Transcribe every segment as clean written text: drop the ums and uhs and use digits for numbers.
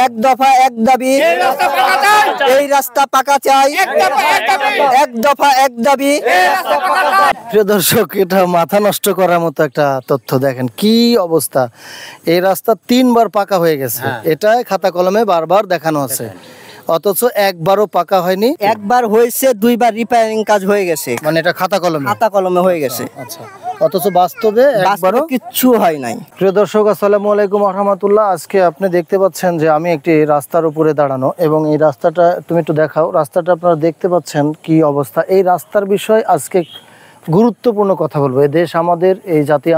এক দফা এক দাবি, এই রাস্তা পাকা চাই, এক দফা এক দাবি। প্রিয় দর্শক, এটা মাথা নষ্ট করার মতো একটা তথ্য। দেখেন কি অবস্থা, এই রাস্তা 3 বার পাকা হয়ে গেছে, এটাই খাতা কলমে বারবার দেখানো আছে, অথচ একবারও পাকা হয়নি। একবার হয়েছে, 2 বার রিপেয়ারিং কাজ হয়ে গেছে, মানে এটা খাতা কলমে হয়ে গেছে। আচ্ছা, অথচ বাস্তবে একবারও কিচ্ছু হয় নাই। প্রিয় দর্শক, আসসালামু আলাইকুম ওয়া রাহমাতুল্লাহ। আজকে আপনি দেখতে পাচ্ছেন যে আমি একটি রাস্তার উপরে দাঁড়ানো, এবং এই রাস্তাটা তুমি একটু দেখাও, রাস্তাটা আপনারা দেখতে পাচ্ছেন কি অবস্থা। এই রাস্তার বিষয়ে আজকে গুরুত্বপূর্ণ কথা বলবো। এই দেশ আমাদের, এই জাতি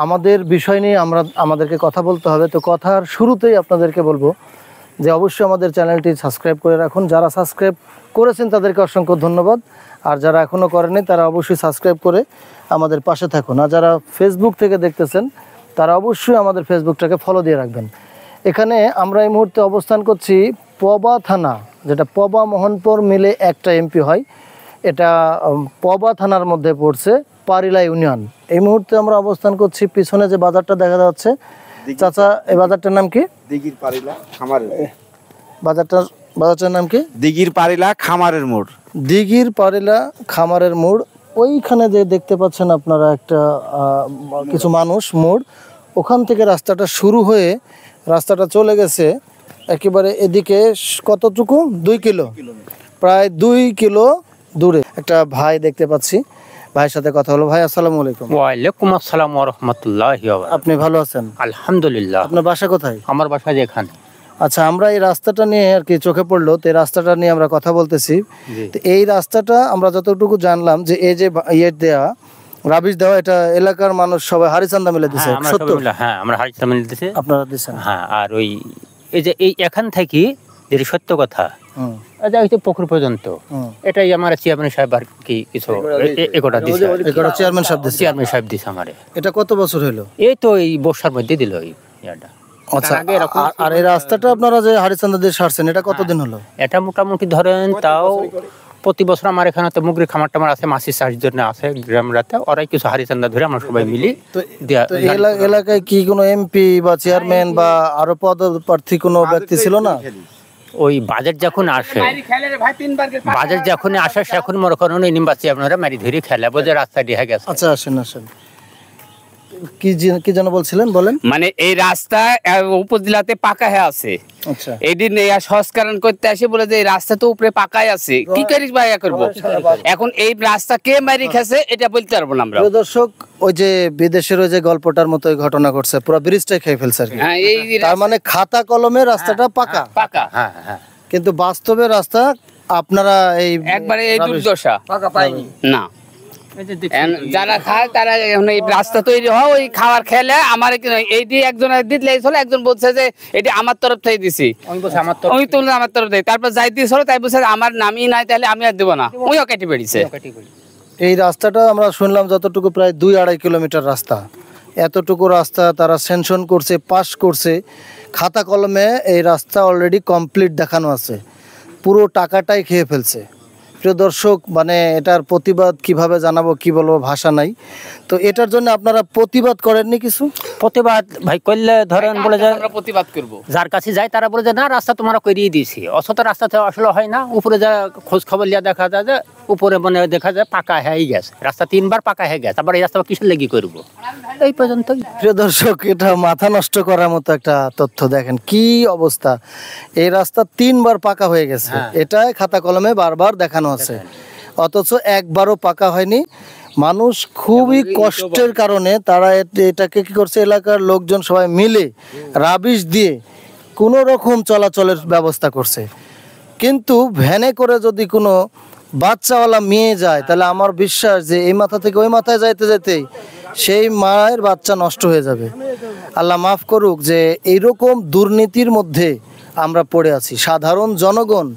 আমাদের বিষয় নিয়ে আমাদেরকে কথা বলতে হবে। তো কথার শুরুতেই আপনাদেরকে বলবো যে অবশ্যই আমাদের চ্যানেলটি সাবস্ক্রাইব করে রাখুন। যারা সাবস্ক্রাইব করেছেন তাদেরকে অসংখ্য ধন্যবাদ, আর যারা এখনও করেনি তারা অবশ্যই সাবস্ক্রাইব করে আমাদের পাশে থাকুন। আর যারা ফেসবুক থেকে দেখতেছেন তারা অবশ্যই আমাদের ফেসবুকটাকে ফলো দিয়ে রাখবেন। এখানে আমরা এই মুহূর্তে অবস্থান করছি পবা থানা, যেটা পবা মোহনপুর মিলে একটা এমপি হয়, এটা পবা থানার মধ্যে পড়ছে, পারিলা ইউনিয়ন। এই মুহূর্তে আমরা অবস্থান করছি, পিছনে যে বাজারটা দেখা যাচ্ছে, চাচা এই বাজারটার নাম কি? দিঘির পারিলা খামারের। বাজারটার নাম কি? দিঘির পারিলা খামারের মোড়। দিঘির পারিলা খামারের মোড়। ওইখানে যে দেখতে পাচ্ছেন আপনারা একটা কিছু মানুষ মোড়, ওখান থেকে রাস্তাটা শুরু হয়ে রাস্তাটা চলে গেছে একেবারে এদিকে কতটুকু, 2 কিলো, প্রায় 2 কিলো দূরে। একটা ভাই দেখতে পাচ্ছি, ভাইয়ের সাথে কথা হলো। ভাই আসসালামু আলাইকুম। ওয়ালাইকুম আসসালাম ওয়া রাহমাতুল্লাহি ওয়া বারাকাতুহু। আপনি ভালো আছেন? আলহামদুলিল্লাহ। আপনার বাসা কোথায়? আমার বাসা এখানে। আচ্ছা, আমরা এই রাস্তাটা নিয়ে আর কি চোখে পড়লো, তো এই রাস্তাটা নিয়ে আমরা কথা বলতেছি। তো এই রাস্তাটা আমরা যতটুকু জানলাম যে এই যে দেওয়া রাবিশ দেওয়া, এটা এলাকার মানুষ সবাই হারিচান্দা মিলে দিছে। সত্য? হ্যাঁ, আমরা হারিচান্দা মিলে দিছি। আপনারা দিছেন? হ্যাঁ। আর এই যে এখান থেকে যেটা সত্য কথা, পুকুর পর্যন্ত, এটাই আমার চেয়ারম্যান সাহেব আর কি কিছু একটা দিছে। চেয়ারম্যান সাহেব দিছে আমারে। এটা কত বছর হলো? এই তো এই বর্ষার মধ্যে দিল এই ইয়াটা। আচ্ছা, আর এই রাস্তাটা আপনারা যে হারিচান্দা দিয়ে সারছেন, এটা কতদিন হলো? এটা মোটামুটি ধরেন তাও প্রতি বছর আমার এখানে তো মুগরি খামার টামার আছে, মাছের চাষ জন্য আছে গ্রাম রাতে, ওরাই কিছু হারিচান্দা ধরে আমরা সবাই মিলি। এলাকায় কি কোনো এমপি বা চেয়ারম্যান বা আরো পদপ্রার্থী কোনো ব্যক্তি ছিল না? ওই বাজেট যখন আসে, সেখন মনে করেন নিম্বাসী আপনারা মারি ধরে খেলা বোঝে রাস্তা দিয়ে গেছে। আচ্ছা, আসেন কি যেন বলছিলেন, বলেন। মানে এই রাস্তা উপজেলাতে পাকা হয়ে আছে। আচ্ছা, এইদিন সংস্করণ করতে আসে বলে যে এই রাস্তা তো উপরে পাকাই আছে, কি করিস ভাই করবো এখন? এই রাস্তা কে মারি খেছে এটা বলতে পারবো না আমরা। দর্শক, ওই যে বিদেশের ওই যে গল্পটার মতো ঘটনা ঘটছে, পুরো ব্রিজটাই খেয়ে ফেলছে আর কি। তার মানে খাতা কলমে রাস্তাটা পাকা, হ্যাঁ, কিন্তু বাস্তবে রাস্তা আপনারা এই একবারে এই দুর্দশা পাকা পাইনি না। যারা খায় তারা এই রাস্তা তৈরি হয়, ওই খাবার খেলে আমার এই দিয়ে একজন দিলে চলে, একজন বলছে যে এটি আমার তরফ থেকে দিছি, আমি তুললে আমার তরফ থেকে, তারপর যাই দিয়েছিল তাই বলছে আমার নামই নাই, তাহলে আমি আর দেবো না, ওইও কেটে বেরিয়েছে। এই রাস্তাটা আমরা শুনলাম যতটুকু প্রায় 2-2.5 কিলোমিটার রাস্তা, এতটুকু রাস্তা তারা স্যাংশন করছে, পাস করছে, খাতা কলমে এই রাস্তা অলরেডি কমপ্লিট দেখানো আছে, পুরো টাকাটাই খেয়ে ফেলছে। প্রিয় দর্শক, মানে এটার প্রতিবাদ কিভাবে জানাবো, কি বলবো, ভাষা নাই। তো এটার জন্য আপনারা প্রতিবাদ করেননি? কিছু প্রতিবাদ ভাই করলে ধরেন বলে যায় আমরা প্রতিবাদ করবো, যার কাছে যায় তারা বলে যে না রাস্তা তোমরা করিয়ে দিয়েছি, অসত রাস্তাতে আসলে হয় না, উপরে যা খোঁজ খবর লিয়া দেখা যায় যে উপরে মানে দেখা যায় পাকা হয়ে গেছে, রাস্তা 3 বার পাকা হয়ে গেছে, আবার এই রাস্তা কিসের লেগে করবো, এই পর্যন্ত। প্রিয় দর্শক, এটা মাথা নষ্ট করার মতো একটা তথ্য। দেখেন কি অবস্থা, এই রাস্তা 3 বার পাকা হয়ে গেছে, এটাই খাতা কলমে বারবার দেখানো আছে, অথচ একবারও পাকা হয়নি। মানুষ খুবই কষ্টের কারণে তারা এটাকে কি করছে, এলাকার লোকজন সবাই মিলে রাবিশ দিয়ে কোনো রকম চলাচলের ব্যবস্থা করছে। কিন্তু ভ্যানে করে যদি কোনো বাচ্চাওয়ালা মেয়ে যায়, তাহলে আমার বিশ্বাস যে এই মাথা থেকে ওই মাথায় যাইতে যেতেই সেই মায়ের বাচ্চা নষ্ট হয়ে যাবে। আল্লাহ মাফ করুক যে এইরকম দুর্নীতির মধ্যে আমরা পড়ে আছি। সাধারণ জনগণ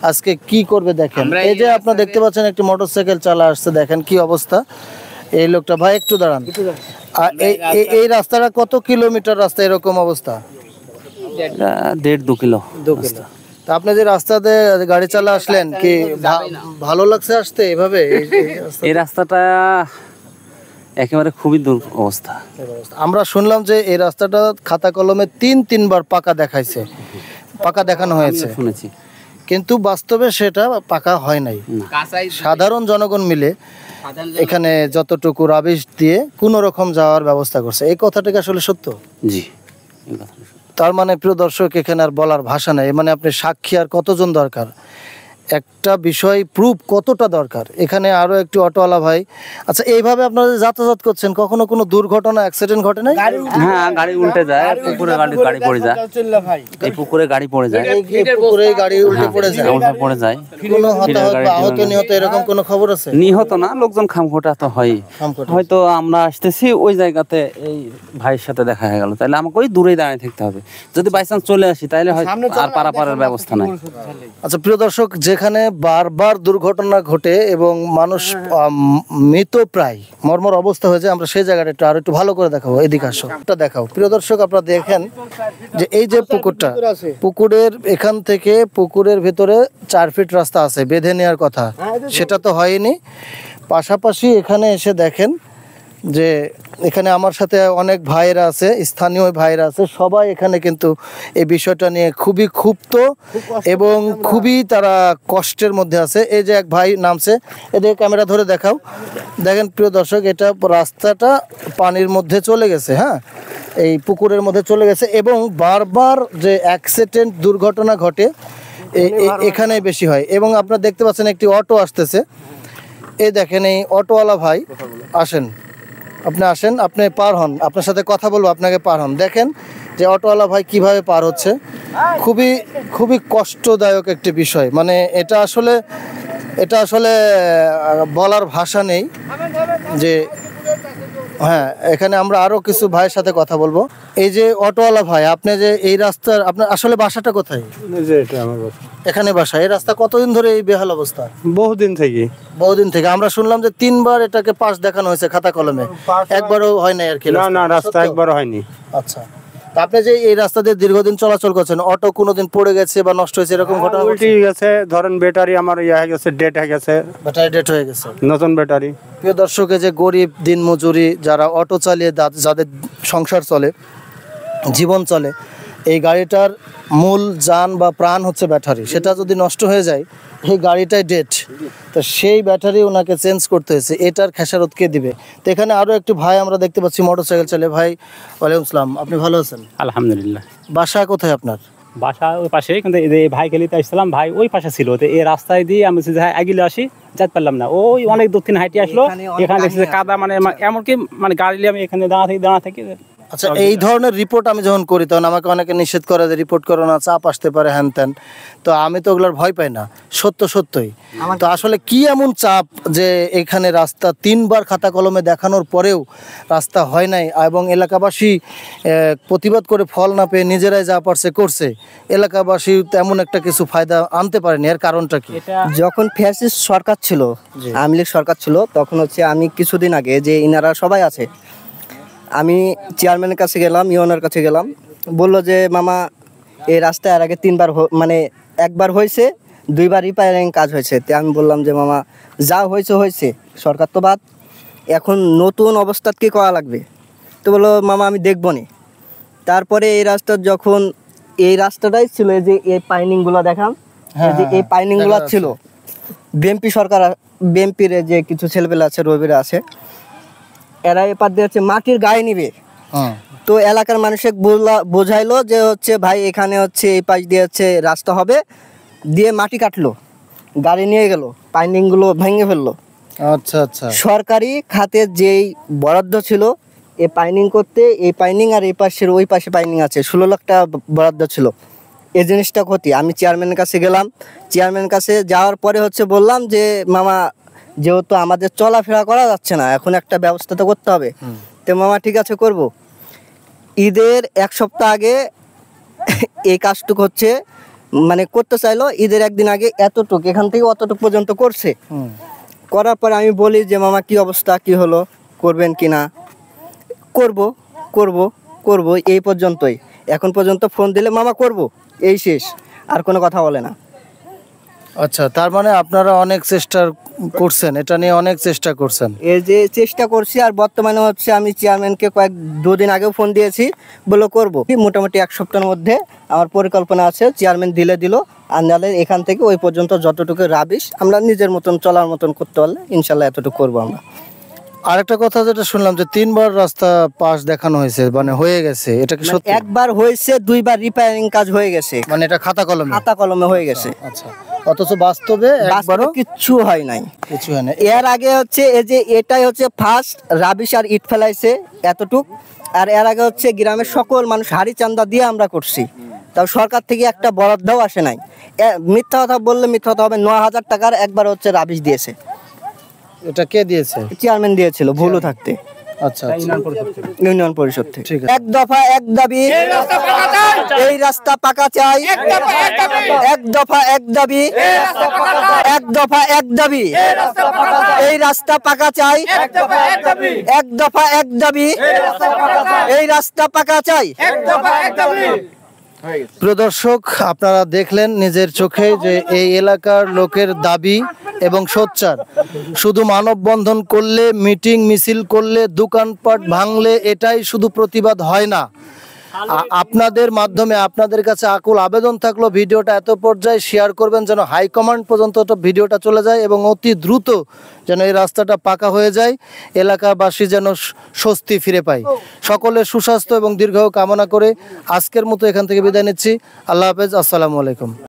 আজকে কি করবে দেখেন। এই যে আপনারা দেখতে পাচ্ছেন একটি মোটরসাইকেল চালা আসছে, দেখেন কি অবস্থা। এই লোকটা, ভাই একটু দাঁড়ান। এই রাস্তাটা কত কিলোমিটার রাস্তা এরকম অবস্থা? 1.5-2 কিলো। তা আপনি যে রাস্তাতে গাড়ি চালা আসলেন, কি ভালো লাগছে আসতে এভাবে? এই রাস্তাটা একেবারে খুবই দূর অবস্থা। আমরা শুনলাম যে এই রাস্তাটা খাতা কলমে 3-3বার পাকা দেখাইছে, পাকা দেখানো হয়েছে, শুনেছি, কিন্তু বাস্তবে সেটা পাকা হয় নাই। সাধারণ জনগণ মিলে এখানে যতটুকু রাবিশ দিয়ে কোনো রকম যাওয়ার ব্যবস্থা করছে, এই কথাটা কি আসলে সত্য? জি। তার মানে প্রিয় দর্শক, এখানে আর বলার ভাষা নেই। মানে আপনি সাক্ষী আর কতজন দরকার, একটা বিষয় প্রুফ কতটা দরকার। এখানে আরো একটি অটোওয়ালা ভাই, আচ্ছা এইভাবে আপনারা যাতায়াত করছেন, কখনো কোনো দুর্ঘটনা অ্যাক্সিডেন্ট ঘটে নাই? হ্যাঁ, গাড়ি উল্টে যায়, পুকুরে গাড়ি পড়ে যায়, এই পুকুরে গাড়ি পড়ে যায়, পুকুরে গাড়ি উল্টে পড়ে যায়, পড়ে যায়। কোনো হতাহত বা আহত নিহত এরকম কোনো খবর আছে? নিহত না, লোকজন খামখোটা তো হয়। হয়তো আমরা আসতেছি ওই জায়গাতে এই ভাইয়ের সাথে দেখা হয়ে গেল, তাহলে আমাকে ওই দূরেই দাঁড়িয়ে থাকতে হবে। যদি বাই চান্স চলে আসি তাহলে হয় আর পারাপারের ব্যবস্থা নাই। আচ্ছা প্রিয় দর্শক, যেখানে বারবার দুর্ঘটনা ঘটে এবং মানুষ মৃত প্রায় মর্মর অবস্থা হয়ে যায়, আমরা সেই জায়গাটা একটু একটু ভালো করে দেখাবো। এদিকে আসো, এটা দেখাও। প্রিয় দর্শক, আপনারা দেখেন যে এই যে পুকুরটা, পুকুরের এখান থেকে পুকুরের ভিতরে 4 ফিট রাস্তা আছে, বেঁধে নেওয়ার কথা, সেটা তো হয়নি। পাশাপাশি এখানে এসে দেখেন যে এখানে আমার সাথে অনেক ভাইরা আছে, স্থানীয় ভাইরা আছে, সবাই এখানে কিন্তু এই বিষয়টা নিয়ে খুবই ক্ষুব্ধ এবং খুবই তারা কষ্টের মধ্যে আছে। এই যে এক ভাই নামছে, এদিকে ক্যামেরা ধরে দেখাও। দেখেন প্রিয় দর্শক, এটা রাস্তাটা পানির মধ্যে চলে গেছে, হ্যাঁ, এই পুকুরের মধ্যে চলে গেছে এবং বারবার যে অ্যাক্সিডেন্ট দুর্ঘটনা ঘটে এখানে বেশি হয়। এবং আপনারা দেখতে পাচ্ছেন একটি অটো আসতেছে, এই দেখেন এই অটোওয়ালা ভাই, আসেন, আপনি আসেন, আপনি পার হন, আপনার সাথে কথা বলবো, আপনাকে পার হন। দেখেন যে অটোওয়ালা ভাই কিভাবে পার হচ্ছে, খুবই খুবই কষ্টদায়ক একটি বিষয়। মানে এটা আসলে বলার ভাষা নেই। যে হ্যাঁ, এখানে আমরা আরো কিছু ভাইয়ের সাথে কথা বলবো। এই যে অটোওয়ালা ভাই, আপনি যে এই রাস্তার, আপনার আসলে বাসাটা কোথায়? এখানে বাসা। এই রাস্তা কতদিন ধরে এই বেহাল অবস্থা? বহুদিন থেকে। আমরা শুনলাম যে 3বার এটাকে পাস দেখানো হয়েছে খাতা কলমে, একবারও হয় নাই আর কি? না, রাস্তা একবারও হয়নি। আচ্ছা, আপনি যে এই রাস্তা দিয়ে দীর্ঘদিন চলাচল করছেন, অটো কোনোদিন পড়ে গেছে বা নষ্ট হয়েছে এরকম ঘটনা? উল্টে গেছে, ধরেন ব্যাটারি আমার হয়ে গেছে, ডেট হয়ে গেছে, ব্যাটারি ডেট হয়ে গেছে, নতুন ব্যাটারি। প্রিয় দর্শক, যে গরিব দিনমজুরি যারা অটো চালিয়ে যাদের সংসার চলে, জীবন চলে, এই গাড়িটার মূল যান বা প্রাণ হচ্ছে ব্যাটারি। সেটা যদি নষ্ট হয়ে যায়, এই গাড়িটাই ডেট, তো সেই ব্যাটারি ওনাকে চেঞ্জ করতে হয়েছে। এটার খেসারত কে দিবে? তো এখানে আরও একটি ভাই আমরা দেখতে পাচ্ছি মোটরসাইকেল চালে। ভাই, ওয়ালাইকুম আসসালাম, আপনি ভালো আছেন? আলহামদুলিল্লাহ। বাসা কোথায় আপনার? বাসা ওই পাশে, কিন্তু এই ভাই খেলিতে আসছিলাম, ভাই ওই পাশে ছিল, তো এই রাস্তায় দিয়ে আমি আগিলে আসি, যেতে পারলাম না, ওই অনেক দক্ষিণ হাইটে আসলো, এখানে দেখছি কাদা, মানে এমনকি মানে গাড়ি আমি এখানে দাঁড়া থাকি। আচ্ছা, এই ধরনের রিপোর্ট আমি যখন করি তখন আমাকে অনেকে নিষেধ করে যে রিপোর্ট করো না, চাপ আসতে পারে, হ্যান ত্যান। তো আমি তো ওগুলোর ভয় পাই না, সত্যই। তো আসলে কি এমন চাপ যে এখানে রাস্তা 3বার খাতা কলমে দেখানোর পরেও রাস্তা হয় নাই এবং এলাকাবাসী প্রতিবাদ করে ফল না পেয়ে নিজেরাই যা পারছে করছে, এলাকাবাসী তেমন একটা কিছু ফায়দা আনতে পারেনি, এর কারণটা কি? যখন ফ্যাসিস্ট সরকার ছিল, আওয়ামী লীগ সরকার ছিল, তখন হচ্ছে আমি কিছুদিন আগে যে ইনারা সবাই আছে, আমি চেয়ারম্যানের কাছে গেলাম, ইউএনের কাছে গেলাম, বললো যে মামা এই রাস্তায় আর আগে 3বার মানে একবার হয়েছে, 2বার রিপেয়ারিং কাজ হয়েছে। তো আমি বললাম যে মামা যা হয়েছে, সরকার তো বাদ, এখন নতুন অবস্থা কি করা লাগবে? তো বললো মামা আমি দেখবো নি। তারপরে এই রাস্তাটাই ছিল, যে এই পাইনিংগুলো দেখাম, যে এই পাইনিংগুলো ছিল বিএমপির যে কিছু ছেলেপেলে আছে, রবিরা আছে, এরা এপার দিয়ে হচ্ছে মাটির গায়ে নিবে। তো এলাকার মানুষকে বোঝাইলো যে হচ্ছে ভাই এখানে হচ্ছে এই পাশ দিয়ে হচ্ছে রাস্তা হবে, দিয়ে মাটি কাটলো, গাড়ি নিয়ে গেল, পাইনিংগুলো ভেঙে ফেললো। আচ্ছা, সরকারি খাতে যেই বরাদ্দ ছিল এই পাইনিং করতে, এই পাইনিং আর এই পাশের ওই পাশে পাইনিং আছে, 16 লাখ টাকা বরাদ্দ ছিল। এই জিনিসটা ক্ষতি। আমি চেয়ারম্যানের কাছে গেলাম, চেয়ারম্যানের কাছে যাওয়ার পরে হচ্ছে বললাম যে মামা যেহেতু আমাদের চলাফেরা করা যাচ্ছে না, এখন একটা ব্যবস্থা তো করতে হবে। তো মামা ঠিক আছে করব। ঈদের 1 সপ্তাহ আগে এই কাজটুকু হচ্ছে মানে করতে চাইলো, ঈদের 1 দিন আগে এতটুকু এখান থেকে অতটুকু পর্যন্ত করছে। করার পরে আমি বলি যে মামা কি অবস্থা, কি হলো, করবেন কি না? করব এই পর্যন্তই। এখন পর্যন্ত ফোন দিলে মামা করব, এই শেষ, আর কোনো কথা বলে না। আচ্ছা, তার মানে আপনারা অনেক চেষ্টা করছেন, এটা নিয়ে অনেক চেষ্টা করছেন। এই যে চেষ্টা করছি, আর বর্তমানে হচ্ছে আমি চেয়ারম্যানকে দুদিন আগেও ফোন দিয়েছি, বলে করব মোটামুটি 1 সপ্তাহের মধ্যে আমার পরিকল্পনা আছে। চেয়ারম্যান দিল আর নাহলে এখান থেকে ওই পর্যন্ত যতটুকু রাবিশ আমরা নিজের মতন চলার মতন করতে পারলে ইনশাল্লাহ এতটুকু করবো আমরা। আরেকটা কথা যেটা শুনলাম যে 3বার রাস্তা পাশ দেখানো হয়েছে, মানে হয়ে গেছে, এটা কি সত্যি? একবার হয়েছে, 2বার রিপেয়ারিং কাজ হয়ে গেছে, মানে এটা খাতা কলমে হয়ে গেছে। আচ্ছা, অথচ বাস্তবে একবারও কিচ্ছু হয় নাই। কিছু হয় না। এর আগে হচ্ছে এই যে এটাই হচ্ছে ফার্স্ট রাবিশ আর ইট ফেলাইছে এতটুক, আর এর আগে হচ্ছে গ্রামের সকল মানুষ হাড়ি চান্দা দিয়ে আমরা করছি, তাও সরকার থেকে একটা বরাদ্দও আসে নাই। মিথ্যা কথা বললে মিথ্যা কথা হবে, 9000 টাকার একবার হচ্ছে রাবিশ দিয়েছে। এটা কে দিয়েছে? চেয়ারম্যান দিয়েছিল ভুলও থাকতে। আচ্ছা, ইউনিয়ন পরিষদ থেকে। ঠিক আছে। এক দফা এক দাবি, এই রাস্তা পাকা চাই। এক দফা এক দাবি, এক দফা এক দাবি, এই রাস্তা পাকা চাই। এক দফা এক দাবি, এই রাস্তা পাকা চাই। প্রিয় দর্শক, আপনারা দেখলেন নিজের চোখে যে এই এলাকার লোকের দাবি এবং সোচ্চার। শুধু মানববন্ধন করলে, মিটিং মিছিল করলে, দোকানপাট ভাঙলে এটাই শুধু প্রতিবাদ হয় না। আপনাদের মাধ্যমে আপনাদের কাছে আকুল আবেদন থাকলো, ভিডিওটা এত পর্যায়ে শেয়ার করবেন যেন হাইকমান্ড পর্যন্ত ভিডিওটা চলে যায় এবং অতি দ্রুত যেন এই রাস্তাটা পাকা হয়ে যায়, এলাকাবাসী যেন স্বস্তি ফিরে পায়। সকলের সুস্বাস্থ্য এবং দীর্ঘায়ু কামনা করে আজকের মতো এখান থেকে বিদায় নিচ্ছি। আল্লাহ হাফেজ, আসসালামু আলাইকুম।